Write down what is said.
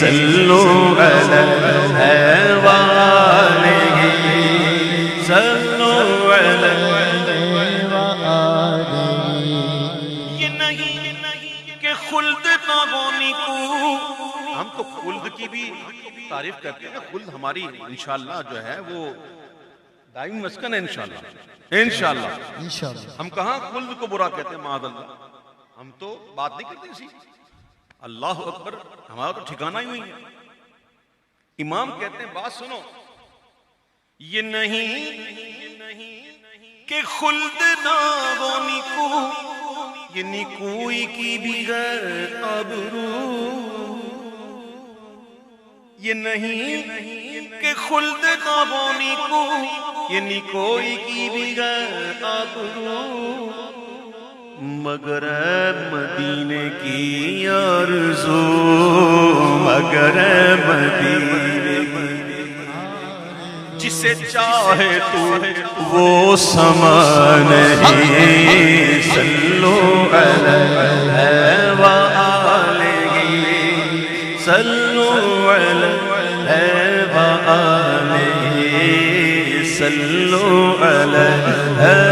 صلو علیہ وآلہ صلو علیہ وآلہ۔ یہ نہیں کہ خلد ناگونی کو، ہم تو خلد کی بھی تعریف کرتے ہیں، خلد ہماری انشاءاللہ جو ہے وہ دائمی مسکن ہے انشاءاللہ انشاءاللہ۔ ہم کہاں خلد کو برا کہتے ہیں معاذ اللہ، ہم تو بات نہیں کرتے اسی۔ اللہ اکبر، ہمارا تو ٹھکانہ ہی ہوئی ہے۔ امام کہتے ہیں بات سنو، یہ نہیں کہ خلد ناگونی کو، یہ نیکوئی کی بھی غیر آبرو، یہ نہیں کہ خلد ناگونی کو، یہ نیکوئی کی بھی غیر آبرو، مگر مدینے کی آرزو، مگر مدینے کی، جسے چاہے تو وہ سما نہیں، صلو علیہ وآلہ صلو علیہ وآلہ صلو علیہ